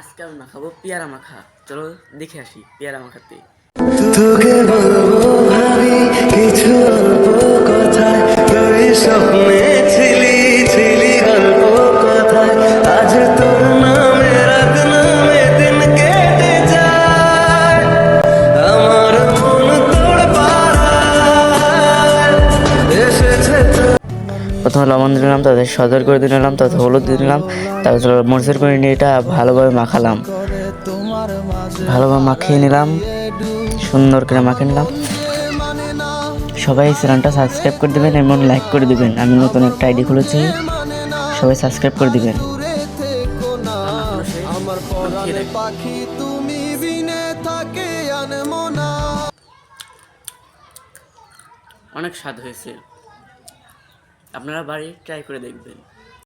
আজকে আমি মাখাবো পেয়ারা মাখা। চলো দেখে আসি পেয়ারা মাখাতে। তোকে বলবো ভাবি কিছু অল্প কথায়, তুই স্বপ্নে ছিলি ছিলি গল্প কথায়, আজ তোর নামে রাত নামে দিন কেটে যায়, আমার মন তোর পাড়ায় এসেছে তো। প্রথমে লবণ দিলাম, তাদের সদর করে দিলাম, তারপর হলুদ দিয়ে দিলাম, তারপর মরিচের করে নিয়ে এটা ভালোভাবে মাখালাম। ভালোভাবে মাখিয়ে নিলাম, সুন্দর করে মাখিয়ে নিলাম। সবাই চ্যানেলটা সাবস্ক্রাইব করে দেবেন এবং লাইক করে দেবেন। আমি নতুন একটা আইডি খুলেছি, সবাই সাবস্ক্রাইব করে দিবেন। আমার পরাণে পাখি তুমি বিনে থাকে আনমনা। অনেক স্বাদ হয়েছে, আপনারা বাড়ি ট্রাই করে দেখবেন।